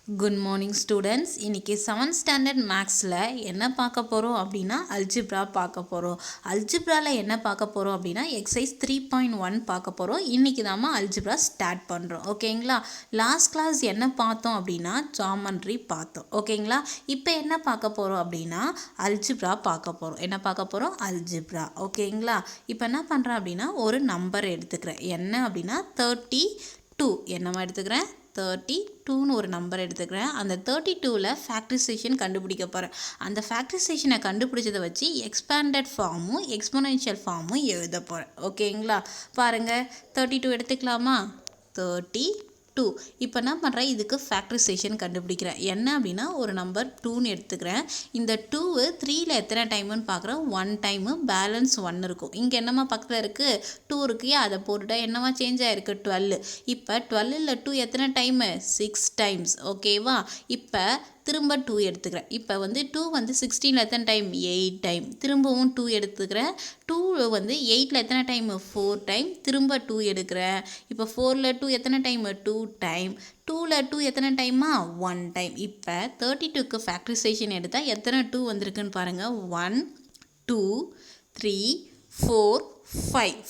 Good morning students. இன்றைக்கி 7th standard மேக்ஸில் என்ன பார்க்க போகிறோம் அப்படின்னா அல்ஜிப்ரா பார்க்க போகிறோம். அல்ஜிப்ராவில் என்ன பார்க்க போகிறோம் அப்படின்னா எக்ஸசைஸ் 3.1 பார்க்க போகிறோம். இன்றைக்கி தான் அல்ஜிப்ரா ஸ்டார்ட் பண்ணுறோம். ஓகேங்களா? லாஸ்ட் கிளாஸ் என்ன பார்த்தோம் அப்படின்னா ஜாமெண்ட்ரி பார்த்தோம். ஓகேங்களா? இப்போ என்ன பார்க்க போகிறோம் அப்படின்னா அல்ஜிப்ரா பார்க்க போகிறோம். என்ன பார்க்க போகிறோம்? அல்ஜிப்ரா. ஓகேங்களா? இப்போ என்ன பண்ணுறேன் அப்படின்னா ஒரு நம்பர் எடுத்துக்கிறேன். என்ன அப்படின்னா 32. என்னவா எடுத்துக்கிறேன்? 32ன்னு ஒரு நம்பர் எடுத்துக்கிறேன். அந்த 32ல் ஃபேக்டரைசேஷன் கண்டுபிடிக்க போகிறேன். அந்த ஃபேக்டரைசேஷனை கண்டுபிடிச்சதை வச்சு எக்ஸ்பேண்டட் ஃபார்மும் எக்ஸ்பொனென்ஷியல் ஃபார்மும் எழுத போகிறேன். ஓகேங்களா? பாருங்கள், 32 எடுத்துக்கலாமா? 32. இப்போ என்ன பண்ணுறேன், இதுக்கு ஃபேக்டரைசேஷன் கண்டுபிடிக்கிறேன். என்ன அப்படின்னா ஒரு நம்பர் 2ன்னு எடுத்துக்கிறேன். இந்த 2 3ல் எத்தனை டைமுன்னு பார்க்குறேன். 1 டைமு, பேலன்ஸ் 1 இருக்கும். இங்கே என்னம்மா பக்கத்தில் இருக்குது? 2 இருக்குயா, அதை போட்டுட்டா என்னம்மா சேஞ்ச் ஆகிருக்கு? 12. இப்போ 12ல் 2 எத்தனை டைமு? 6 டைம்ஸ். ஓகேவா? இப்போ திரும்ப 2 எடுத்துக்கிறேன். இப்போ 2 16ல் எத்தனை டைம்? 8 டைம். திரும்பவும் 2 எடுத்துக்கிறேன். 2 8ல் எத்தனை டைம்? 4 டைம். திரும்ப 2 எடுக்கிறேன். இப்போ 4ல் 2 எத்தனை டைம்? 2 டைம். 2ல் 2 எத்தனை டைமா? 1 டைம். இப்போ 32க்கு ஃபேக்டரைசேஷன் எடுத்தால் எத்தனை 2 வந்திருக்குன்னு பாருங்கள். 1 2 3 4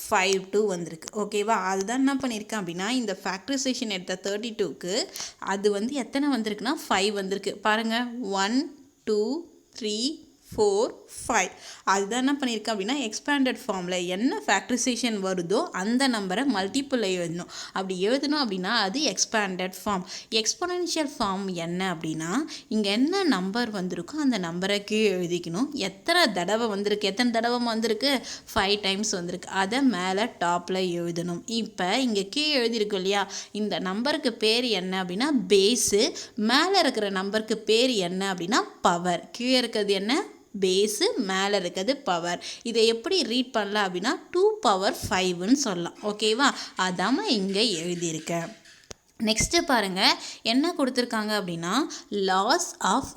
5 2 வந்திருக்கு. ஓகேவா? அதுதான் என்ன பண்ணியிருக்கேன் அப்படின்னா இந்த ஃபேக்டரைசேஷன் எடுத்த 32க்கு அது எத்தனை வந்திருக்குன்னா 5 வந்திருக்கு. பாருங்கள், 1 2 3 4 5. அதுதான் என்ன பண்ணியிருக்கேன் அப்படின்னா எக்ஸ்பேண்டட் ஃபார்மில் என்ன ஃபேக்டரைசேஷன் வருதோ அந்த நம்பரை மல்டிப்புள் எழுதணும். அப்படி எழுதணும் அப்படின்னா அது எக்ஸ்பேண்டட் ஃபார்ம். எக்ஸ்பொனென்ஷியல் ஃபார்ம் என்ன அப்படின்னா இங்கே என்ன நம்பர் வந்திருக்கோ அந்த நம்பரை கீழே எழுதிக்கணும். எத்தனை தடவை வந்திருக்கு? 5 டைம்ஸ் வந்திருக்கு. அதை மேலே டாப்பில் எழுதணும். இப்போ இங்கே கீழே எழுதியிருக்கோம் இல்லையா, இந்த நம்பருக்கு பேர் என்ன அப்படின்னா பேஸு. மேலே இருக்கிற நம்பருக்கு பேர் என்ன அப்படின்னா பவர். கீழே இருக்கிறது என்ன? பேஸு, மேலே இருக்கிறது பவர். இதை எப்படி ரீட் பண்ணலாம் அப்படின்னா 2 பவர் 5ன்னு சொல்லலாம். ஓகேவா? அதாம இங்கே எழுதியிருக்கேன். நெக்ஸ்ட்டு பாருங்கள், என்ன கொடுத்துருக்காங்க அப்படின்னா லாஸ் ஆஃப்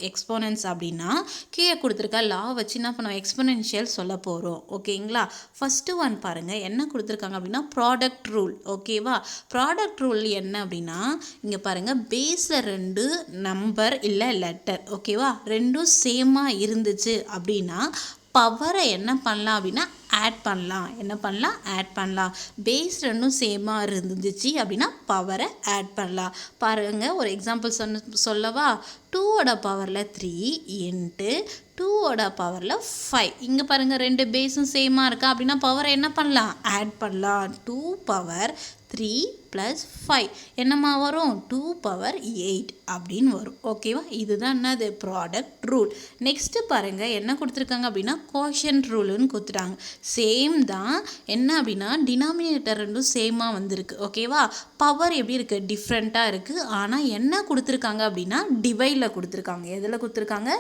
எக்ஸ்போனன்ஸ் அப்படின்னா கீழே கொடுத்துருக்க லா வச்சு என்ன பண்ணுவோம்? எக்ஸ்பொனென்ஷியல் சொல்ல போகிறோம். ஓகேங்களா? ஃபஸ்ட்டு ஒன் பாருங்கள், என்ன கொடுத்துருக்காங்க அப்படின்னா ப்ராடக்ட் ரூல். ஓகேவா? ப்ராடக்ட் ரூல் என்ன அப்படின்னா இங்கே பாருங்கள், பேஸில் 2 நம்பர் இல்லை லெட்டர். ஓகேவா? ரெண்டும் சேமாக இருந்துச்சு அப்படின்னா பவரை என்ன பண்ணலாம் அப்படின்னா ஆட் பண்ணலாம். பேஸ் 2ம் சேமாக இருந்துச்சு அப்படின்னா பவரை ஆட் பண்ணலாம். பாருங்கள், ஒரு எக்ஸாம்பிள் சொல்லவா? 2ஓட பவரில் 3 இன்ட்டு 2ஓட பவரில் 5. இங்கே பாருங்கள், 2 பேஸும் சேமாக இருக்கா அப்படின்னா பவரை என்ன பண்ணலாம்? ஆட் பண்ணலாம். 2 பவர் 3 + 5 என்னம்மா வரும்? 2 பவர் 8 அப்படின்னு வரும். ஓகேவா? இதுதான் என்னது? Product rule. நெக்ஸ்ட்டு பாருங்கள், என்ன கொடுத்துருக்காங்க அப்படின்னா கோஷன்ட் ரூலுன்னு கொடுத்துட்டாங்க. சேம் தான். என்ன அப்படின்னா டினாமினேட்டர் 2ம் சேமாக வந்திருக்கு. ஓகேவா? பவர் எப்படி இருக்குது? டிஃப்ரெண்ட்டாக இருக்குது. ஆனால் என்ன கொடுத்துருக்காங்க அப்படின்னா டிவைடில் கொடுத்துருக்காங்க. எதில் கொடுத்துருக்காங்க?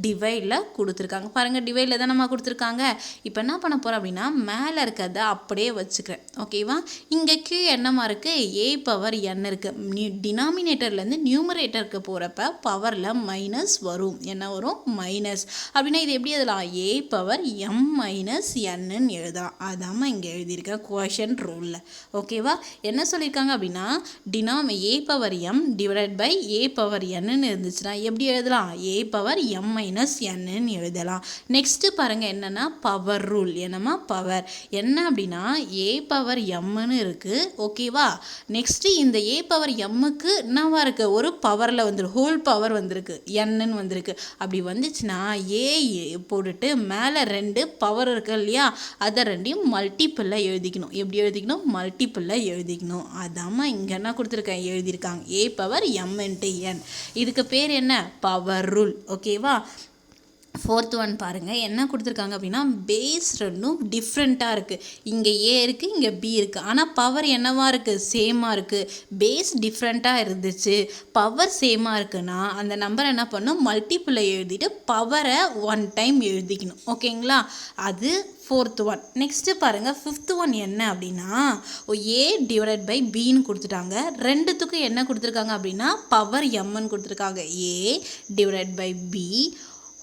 டிவைடில் கொடுத்துருக்காங்க. பாருங்கள், டிவைடில் தான் நம்ம கொடுத்துருக்காங்க. இப்போ என்ன பண்ண போகிறோம் அப்படின்னா மேலே இருக்கிறத அப்படியே வச்சுக்கிறேன். ஓகேவா? இங்கே கீழே என்னமா இருக்குது? a பவர் n இருக்குது. டினாமினேட்டர்லேருந்து நியூமரேட்டருக்கு போகிறப்ப பவரில் மைனஸ் வரும். என்ன வரும்? மைனஸ். அப்படின்னா இது எப்படி எழுதலாம்? a பவர் m மைனஸ் nன்னு எழுதலாம். அதாம இங்கே எழுதியிருக்கேன் கோஷன்ட் ரூலில். ஓகேவா? என்ன சொல்லியிருக்காங்க அப்படின்னா a power m divided by a power nன்னு இருந்துச்சுன்னா எப்படி எழுதலாம்? a பவர் m மைனஸ் nன்னு எழுதலாம். நெக்ஸ்ட்டு பாருங்கள், என்னென்னா பவர் ரூல். என்னம்மா? பவர் என்ன அப்படின்னா a பவர் mன்னு இருக்குது. ஓகேவா? நெக்ஸ்ட்டு இந்த a பவர் mக்கு என்னவா இருக்குது? ஒரு பவரில் ஹோல் பவர் வந்திருக்கு, என்னன்னு வந்திருக்கு. அப்படி வந்துச்சுன்னா a போட்டுட்டு மேலே 2 பவர் இருக்கு இல்லையா, அதை 2ஐயும் மல்டிப்பிளில் எழுதிக்கணும். எப்படி எழுதிக்கணும்? மல்டிப்பிளில் எழுதிக்கணும். அதாம்மா இங்கே என்ன கொடுத்துருக்கேன்? எழுதியிருக்காங்க a பவர் m × n. இதுக்கு பேர் என்ன? Power rule. ஓகேவா? 4th ஒன் பாருங்கள், என்ன கொடுத்துருக்காங்க அப்படின்னா பேஸ் 2ம் டிஃப்ரெண்ட்டாக இருக்குது. இங்கே a இருக்குது, இங்கே b இருக்குது. ஆனால் பவர் என்னவா இருக்குது? சேமாக இருக்குது. பேஸ் டிஃப்ரெண்ட்டாக இருந்துச்சு, பவர் சேமாக இருக்குன்னா அந்த நம்பர் என்ன பண்ணணும்? மல்டிப்பிளில் எழுதிட்டு பவரை 1 டைம் எழுதிக்கணும். ஓகேங்களா? அது 4th ஒன். நெக்ஸ்ட்டு பாருங்கள், 5th ஒன் என்ன அப்படின்னா a டிவைடட் பை பின்னு கொடுத்துட்டாங்க. ரெண்டுத்துக்கும் என்ன கொடுத்துருக்காங்க அப்படின்னா பவர் mன்னு கொடுத்துருக்காங்க. a divided by b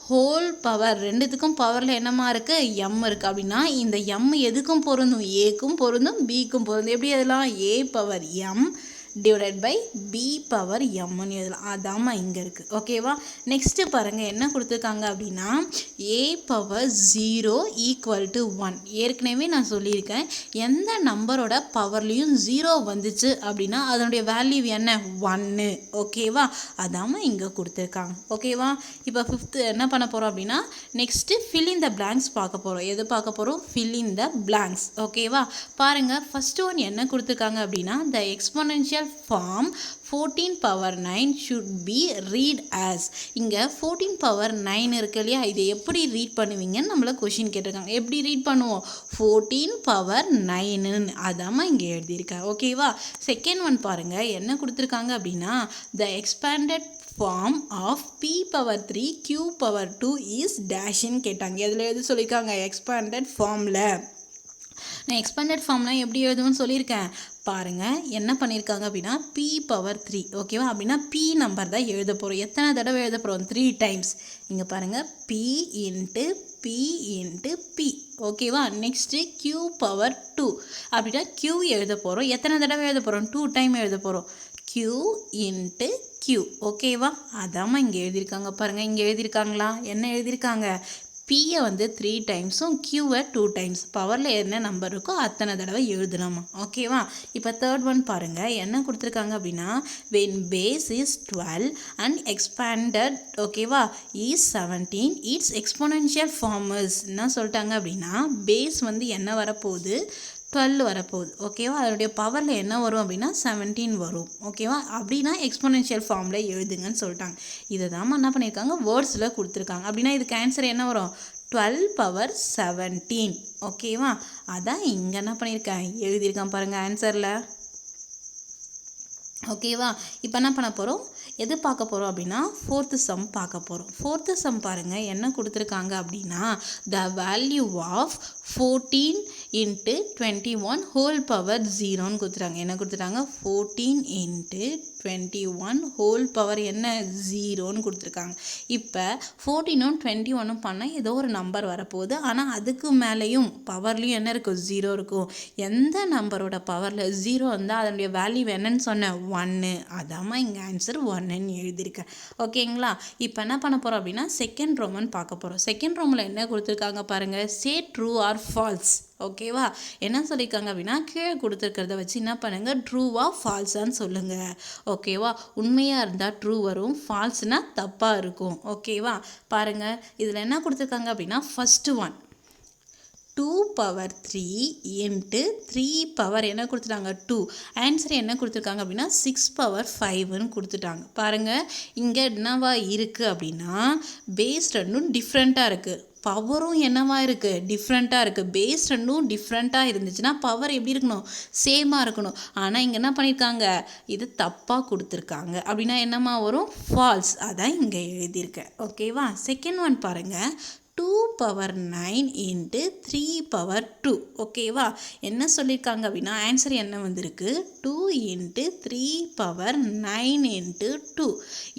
whole power. ரெண்டுத்துக்கும் பவரில் என்னமா இருக்குது? m இருக்குது. அப்படின்னா இந்த m எதுக்கும் பொருந்தும்? ஏக்கும் பொருந்தும், பிக்கும் பொருந்தும். எப்படி அதெல்லாம்? a power m divided by B power எம்னு எழுதலாம். அதாம்மா இங்கே இருக்குது. ஓகேவா? நெக்ஸ்ட்டு பாருங்கள் என்ன கொடுத்துருக்காங்க அப்படின்னா ஏ பவர் 0 ஈக்குவல் டு 1. ஏற்கனவே நான் சொல்லியிருக்கேன், எந்த நம்பரோட பவர்லேயும் 0 வந்துச்சு அப்படின்னா அதனுடைய வேல்யூ என்ன? 1. ஓகேவா? அதாம்மா இங்கே கொடுத்துருக்காங்க. ஓகேவா? இப்போ 5th என்ன பண்ண போகிறோம் அப்படின்னா next fill in the blanks பார்க்க போகிறோம். எது பார்க்க போகிறோம்? fill in the blanks. ஓகேவா? பாருங்கள் ஃபஸ்ட்டு ஒன் என்ன கொடுத்துருக்காங்க அப்படின்னா the exponential form 14 power 9 should be read as. இங்கே 14 power 9 இருக்கு இல்லையா, இதை எப்படி ரீட் பண்ணுவீங்கன்னு நம்மளை கொஷின் கேட்டிருக்காங்க. எப்படி ரீட் பண்ணுவோம்? 14 power 9ன்னு அதாம்மா இங்கே எழுதியிருக்கேன். ஓகேவா? செகண்ட் ஒன் பாருங்கள் என்ன கொடுத்துருக்காங்க அப்படின்னா the expanded form of p power 3 q power 2 is dashன்னு கேட்டாங்க. எதில் எழுத சொல்லியிருக்காங்க? expanded formல. நான் எக்ஸ்பேண்டட் ஃபார்ம்லாம் எப்படி எழுதுவேன்னு சொல்லியிருக்கேன். பாருங்கள் என்ன பண்ணியிருக்காங்க அப்படின்னா p பவர் 3. ஓகேவா? அப்படின்னா p நம்பர் தான் எழுத போகிறோம். எத்தனை தடவை எழுத போகிறோம்? 3 டைம்ஸ். இங்கே பாருங்கள் p into p into p. ஓகேவா? நெக்ஸ்ட்டு q பவர் 2 அப்படின்னா q எழுத போகிறோம். எத்தனை தடவை எழுத போகிறோம்? 2 டைம் எழுத போகிறோம். q into q. ஓகேவா? அதாம்மா இங்கே எழுதியிருக்காங்க. பாருங்கள் இங்கே எழுதியிருக்காங்களா? என்ன எழுதியிருக்காங்க? பியை வந்து 3 டைம்ஸும் கியூவை 2 டைம்ஸ். பவரில் என்ன நம்பர் இருக்கோ அத்தனை தடவை எழுதணுமா? ஓகேவா? இப்போ தேர்ட் ஒன் பாருங்கள் என்ன கொடுத்துருக்காங்க அப்படின்னா when base is 12 and expanded ஓகேவா is 17 its exponential form is. என்ன சொல்லிட்டாங்க அப்படின்னா பேஸ் வந்து என்ன வரப்போகுது? 12 வரப்போகுது. ஓகேவா? அதனுடைய பவரில் என்ன வரும் அப்படின்னா 17 வரும். ஓகேவா? அப்படின்னா எக்ஸ்போனென்ஷியல் ஃபார்மில் எழுதுங்கன்னு சொல்லிட்டாங்க. இதை தான் என்ன பண்ணியிருக்காங்க? வேர்ட்ஸில் கொடுத்துருக்காங்க. அப்படின்னா இதுக்கு ஆன்சர் என்ன வரும்? 12 பவர் 17. ஓகேவா? அதான் இங்கே என்ன பண்ணியிருக்கேன்? எழுதியிருக்கான் பாருங்கள் ஆன்சரில். ஓகேவா? இப்போ என்ன பண்ண போகிறோம்? எது பார்க்க போகிறோம் அப்படின்னா 4th சம் பார்க்க போகிறோம். 4th சம் பாருங்கள் என்ன கொடுத்துருக்காங்க அப்படின்னா the value of 14 into 21 whole power 0ன்னு கொடுத்துட்டாங்க. என்ன கொடுத்துட்டாங்க? 14 into 21 whole power என்ன? 0ன்னு கொடுத்துருக்காங்க. இப்போ 14ம் 21ம் பண்ணால் ஏதோ ஒரு நம்பர் வரப்போகுது. ஆனால் அதுக்கு மேலேயும் பவர்லேயும் என்ன இருக்கும்? 0 இருக்கும். எந்த நம்பரோட பவரில் 0 இருந்தால் அதனுடைய வேல்யூ என்னன்னு சொன்னேன்? 1. அதாம்மா இங்கே ஆன்சர் 1ன்னு எழுதியிருக்கேன். ஓகேங்களா? இப்போ என்ன பண்ண போகிறோம் அப்படின்னா செகண்ட் ரோமன் பார்க்க போகிறோம். செகண்ட் ரோமில் என்ன கொடுத்துருக்காங்க பாருங்கள். சே ட்ரூ ஆர் ஃபால்ஸ். ஓகேவா? என்ன சொல்லியிருக்காங்க அப்படின்னா கீழே கொடுத்துருக்கிறத வச்சு என்ன பண்ணுங்கள்? ட்ரூவா ஃபால்ஸான்னு சொல்லுங்கள். ஓகேவா? உண்மையாக இருந்தால் ட்ரூ வரும், ஃபால்ஸ்னால் தப்பாக இருக்கும். ஓகேவா? பாருங்கள் இதில் என்ன கொடுத்துருக்காங்க அப்படின்னா first one 2 power 3 into 3 power என்ன கொடுத்துட்டாங்க? 2. ஆன்சர் என்ன கொடுத்துருக்காங்க அப்படின்னா 6 பவர் 5ன்னு கொடுத்துட்டாங்க. பாருங்கள் இங்கே என்னவா இருக்குது அப்படின்னா பேஸ் ரெண்டும் டிஃப்ரெண்ட்டாக இருக்குது, பவரும் என்னவா இருக்குது? டிஃப்ரெண்ட்டாக இருக்குது. பேஸ் ரெண்டும் டிஃப்ரெண்ட்டாக இருந்துச்சுன்னா பவர் எப்படி இருக்கணும்? சேமாக இருக்கணும். ஆனால் இங்கே என்ன பண்ணியிருக்காங்க? இது தப்பாக கொடுத்துருக்காங்க. அப்படின்னா என்னமா வரும்? ஃபால்ஸ். அதான் இங்கே எழுதியிருக்கேன். ஓகேவா? செகண்ட் ஒன் பாருங்கள் 2 பவர் 9 இன்ட்டு 3 பவர் 2. ஓகேவா? என்ன சொல்லியிருக்காங்க அப்படின்னா ஆன்சர் என்ன வந்திருக்கு? 2 இன்ட்டு 3 பவர் 9 இன்ட்டு 2.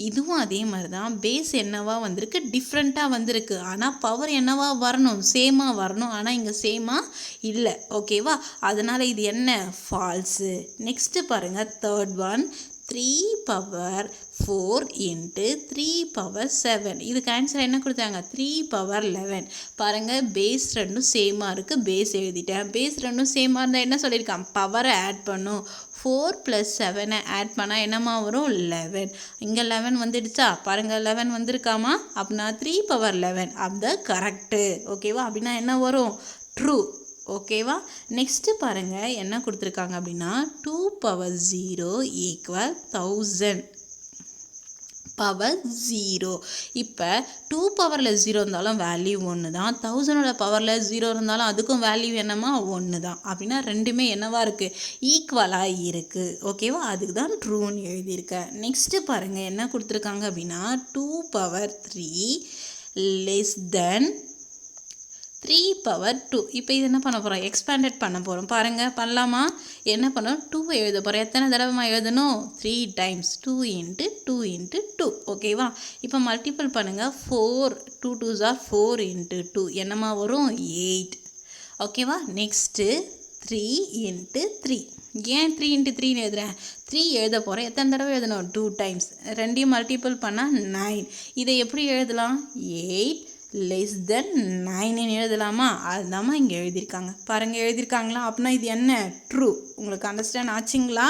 இதுவும் அதே மாதிரி தான். பேஸ் என்னவா வந்திருக்கு? டிஃப்ரெண்ட்டாக வந்திருக்கு. ஆனால் பவர் என்னவா வரணும்? சேமாக வரணும். ஆனால் இங்கே சேமாக இல்லை. ஓகேவா? அதனால் இது என்ன? ஃபால்ஸு. நெக்ஸ்ட்டு பாருங்கள் third one 3 power 4 into 3 power 7. இதுக்கு ஆன்சர் என்ன கொடுத்தாங்க? 3 பவர் 11. பாருங்கள் பேஸ் ரெண்டும் சேமாக இருக்குது. பேஸ் எழுதிட்டேன். பேஸ் ரெண்டும் சேமாக இருந்தால் என்ன சொல்லியிருக்கான்? பவரை ஆட் பண்ணும். 4 + 7 ஆட் பண்ணால் என்னமா வரும்? 11. இங்கே 11 வந்துடுச்சா? பாருங்கள் 11 வந்திருக்காமா? அப்படின்னா 3 பவர் 11 அந்த கரெக்டு. ஓகேவா? அப்படின்னா என்ன வரும்? ட்ரூ. ஓகேவா? நெக்ஸ்ட்டு பாருங்கள் என்ன கொடுத்துருக்காங்க அப்படின்னா 2 பவர் 0 ஈக்குவல் 1000 பவர் 0. இப்போ 2 பவரில் 0 இருந்தாலும் வேல்யூ 1 தான், 1000ஓட பவரில் 0 இருந்தாலும் அதுக்கும் வேல்யூ என்னமா? 1 தான். அப்படின்னா ரெண்டுமே என்னவா இருக்குது? ஈக்குவலாக இருக்குது. ஓகேவா? அதுக்கு தான் ட்ரூன்னு எழுதியிருக்கேன். நெக்ஸ்ட்டு பாருங்கள் என்ன கொடுத்துருக்காங்க அப்படின்னா 2 பவர் 3 லெஸ் தென் 3 பவர் 2. இப்போ இது என்ன பண்ண போகிறோம்? எக்ஸ்பேண்டட் பண்ண போகிறோம். பாருங்கள் பண்ணலாமா? என்ன பண்ணோம்? 2 எழுத போகிறோம். எத்தனை தடவை எழுதணும்? 3 டைம்ஸ். 2 into 2 into 2. ஓகேவா? இப்போ மல்டிபிள் பண்ணுங்கள். 4 2 2s are 4 இன்ட்டு 2 என்னமா வரும்? 8. ஓகேவா? நெக்ஸ்ட்டு 3 இன்ட்டு 3 ஏன் 3 × 3ன்னு எழுதுறேன்? 3 எழுத போகிறேன், எத்தனை தடவை எழுதணும்? 2 டைம்ஸ். ரெண்டையும் மல்டிபிள் பண்ணால் 9. இதை எப்படி எழுதலாம்? 8 லெஸ் தென் 9ன்னு எழுதலாமா? அதுதாம்மா இங்கே எழுதியிருக்காங்க. பாருங்கள் எழுதியிருக்காங்களா? அப்படின்னா இது என்ன? ட்ரூ. உங்களுக்கு அண்டர்ஸ்டாண்ட் ஆச்சுங்களா?